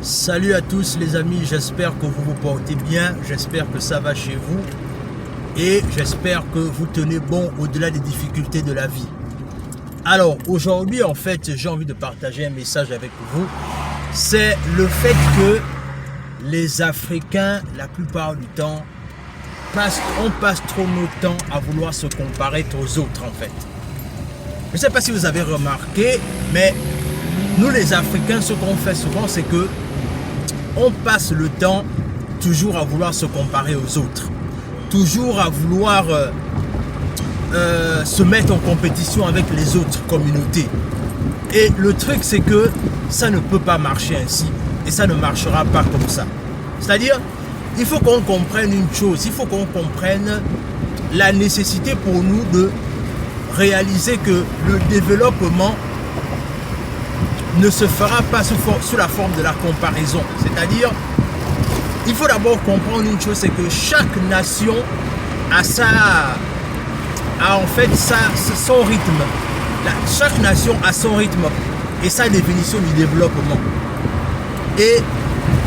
Salut à tous les amis, j'espère que vous vous portez bien, j'espère que ça va chez vous et j'espère que vous tenez bon au-delà des difficultés de la vie. Alors aujourd'hui en fait j'ai envie de partager un message avec vous, c'est le fait que les Africains la plupart du temps on passe trop notre temps à vouloir se comparer aux autres en fait. Je ne sais pas si vous avez remarqué, mais nous les Africains ce qu'on fait souvent c'est que on passe le temps toujours à vouloir se comparer aux autres, toujours à vouloir se mettre en compétition avec les autres communautés. Et le truc c'est que ça ne peut pas marcher ainsi et ça ne marchera pas comme ça. C'est-à-dire, il faut qu'on comprenne une chose, il faut qu'on comprenne la nécessité pour nous de réaliser que le développement ne se fera pas sous la forme de la comparaison. C'est-à-dire, il faut d'abord comprendre une chose, c'est que chaque nation a son rythme. Chaque nation a son rythme et sa définition du développement. Et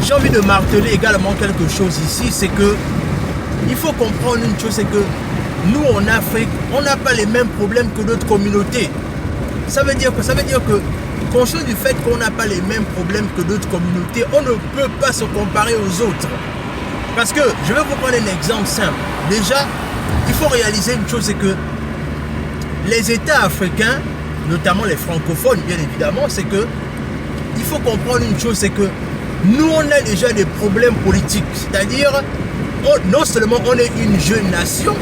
j'ai envie de marteler également quelque chose ici, c'est que il faut comprendre une chose, c'est que nous en Afrique, on n'a pas les mêmes problèmes que d'autres communautés. Ça veut dire que conscient du fait qu'on n'a pas les mêmes problèmes que d'autres communautés, on ne peut pas se comparer aux autres. Parce que, je vais vous prendre un exemple simple. Déjà, il faut réaliser une chose, c'est que les États africains, notamment les francophones, bien évidemment, c'est que il faut comprendre une chose, c'est que nous, on a déjà des problèmes politiques. C'est-à-dire, non seulement on est une jeune nation,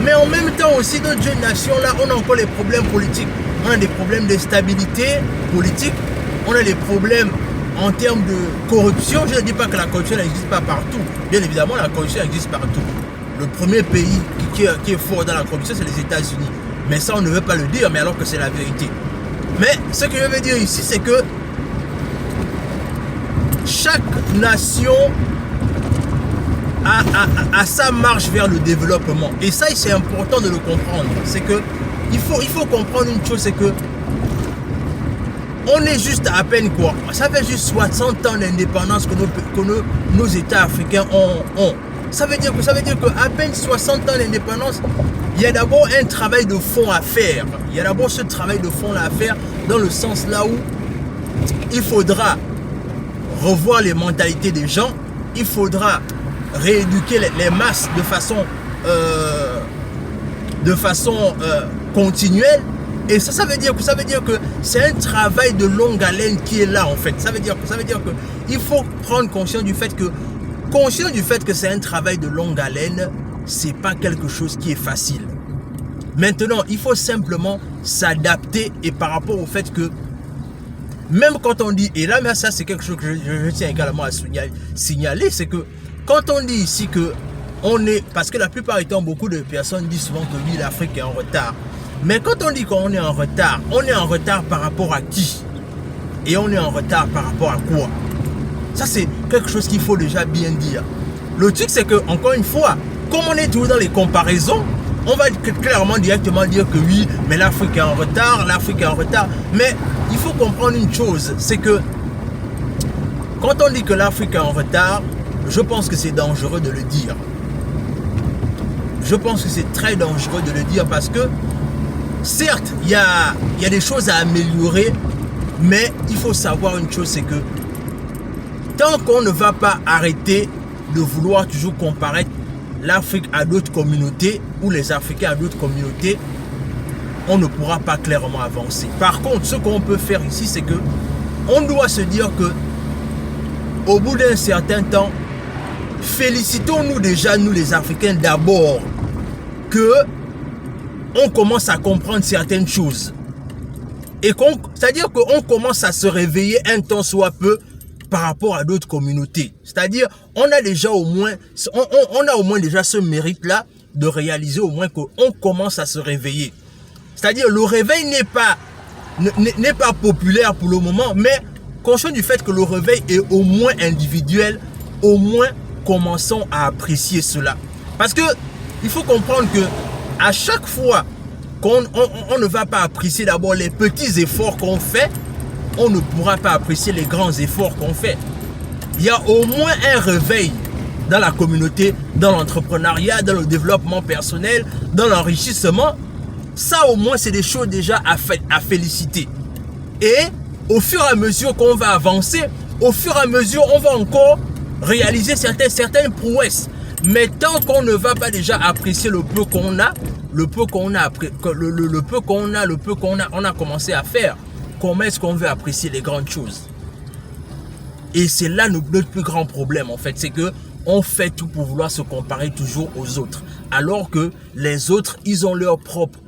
mais en même temps aussi, d'autres jeunes nations, là, on a encore les problèmes politiques. On a des problèmes de stabilité politique, on a des problèmes en termes de corruption. Je ne dis pas que la corruption n'existe pas partout. Bien évidemment, la corruption existe partout. Le premier pays qui est fort dans la corruption, c'est les États-Unis. Mais ça, on ne veut pas le dire, mais alors que c'est la vérité. Mais ce que je veux dire ici, c'est que chaque nation a sa marche vers le développement. Et ça, c'est important de le comprendre. C'est que il faut comprendre une chose, c'est que on est juste à peine quoi. Ça fait juste 60 ans d'indépendance que nos États africains ont. Ça veut dire que à peine 60 ans d'indépendance, il y a d'abord un travail de fond à faire. Il y a d'abord ce travail de fond là à faire dans le sens là où il faudra revoir les mentalités des gens. Il faudra rééduquer les masses de façon continuelle. Et ça veut dire que c'est un travail de longue haleine qui est là en fait. Ça veut dire que il faut prendre conscience du fait que c'est un travail de longue haleine, c'est pas quelque chose qui est facile. Maintenant, il faut simplement s'adapter et par rapport au fait que même quand on dit, et là mais ça c'est quelque chose que je tiens également à signaler, c'est que quand on dit ici que parce que la plupart du temps, beaucoup de personnes disent souvent que oui, l'Afrique est en retard. Mais quand on dit qu'on est en retard par rapport à qui? Et on est en retard par rapport à quoi? Ça, c'est quelque chose qu'il faut déjà bien dire. Le truc, c'est que, encore une fois, comme on est toujours dans les comparaisons, on va clairement, directement dire que oui, mais l'Afrique est en retard, Mais il faut comprendre une chose, c'est que quand on dit que l'Afrique est en retard, je pense que c'est dangereux de le dire. Je pense que c'est très dangereux de le dire parce que certes, il y a des choses à améliorer, mais il faut savoir une chose, c'est que tant qu'on ne va pas arrêter de vouloir toujours comparer l'Afrique à d'autres communautés ou les Africains à d'autres communautés, on ne pourra pas clairement avancer. Par contre, ce qu'on peut faire ici, c'est que on doit se dire que au bout d'un certain temps, félicitons-nous déjà, nous les Africains, d'abord, que on commence à comprendre certaines choses. Et c'est-à-dire qu'on commence à se réveiller un temps soit peu par rapport à d'autres communautés. C'est-à-dire, on a au moins déjà ce mérite-là de réaliser au moins qu'on commence à se réveiller. C'est-à-dire, le réveil n'est pas populaire pour le moment, mais conscient du fait que le réveil est au moins individuel, au moins commençons à apprécier cela. Parce que il faut comprendre que à chaque fois qu'on ne va pas apprécier d'abord les petits efforts qu'on fait, on ne pourra pas apprécier les grands efforts qu'on fait. il y a au moins un réveil dans la communauté, dans l'entrepreneuriat, dans le développement personnel, dans l'enrichissement. Ça au moins c'est des choses déjà à féliciter. Et au fur et à mesure qu'on va avancer, au fur et à mesure on va encore réaliser certaines prouesses. Mais tant qu'on ne va pas déjà apprécier le peu qu'on a, on a commencé à faire, comment est-ce qu'on veut apprécier les grandes choses? Et c'est là notre plus grand problème en fait, c'est que on fait tout pour vouloir se comparer toujours aux autres, alors que les autres, ils ont leur propre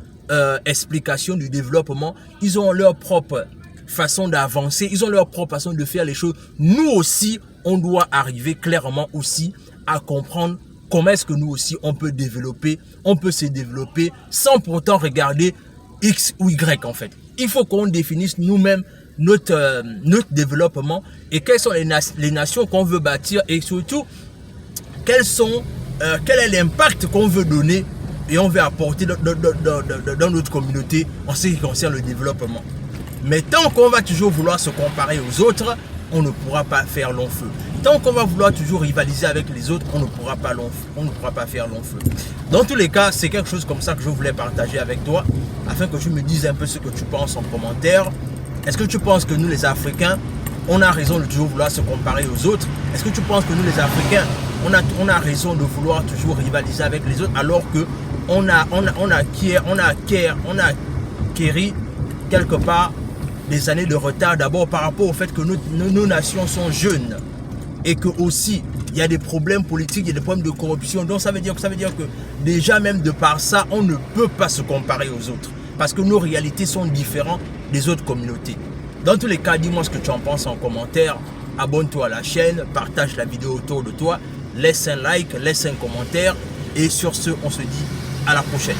explication du développement, ils ont leur propre façon d'avancer, ils ont leur propre façon de faire les choses. Nous aussi, on doit arriver clairement aussi à comprendre comment est-ce que nous aussi on peut se développer sans pourtant regarder X ou Y en fait. Il faut qu'on définisse nous-mêmes notre développement et quelles sont les nations qu'on veut bâtir et surtout quel est l'impact qu'on veut donner et on veut apporter dans notre communauté en ce qui concerne le développement. Mais tant qu'on va toujours vouloir se comparer aux autres, on ne pourra pas faire long feu. Tant qu'on va vouloir toujours rivaliser avec les autres, on ne pourra pas faire long feu. Dans tous les cas, c'est quelque chose comme ça que je voulais partager avec toi, afin que tu me dises un peu ce que tu penses en commentaire. Est-ce que tu penses que nous les Africains, on a raison de toujours vouloir se comparer aux autres? Est-ce que tu penses que nous les Africains, on a raison de vouloir toujours rivaliser avec les autres alors que on a acquéri quelque part des années de retard, d'abord par rapport au fait que nos nations sont jeunes et que aussi il y a des problèmes politiques, il y a des problèmes de corruption. Donc ça veut dire que déjà même de par ça, on ne peut pas se comparer aux autres parce que nos réalités sont différentes des autres communautés. Dans tous les cas, dis-moi ce que tu en penses en commentaire. Abonne-toi à la chaîne, partage la vidéo autour de toi, laisse un like, laisse un commentaire et sur ce, on se dit à la prochaine.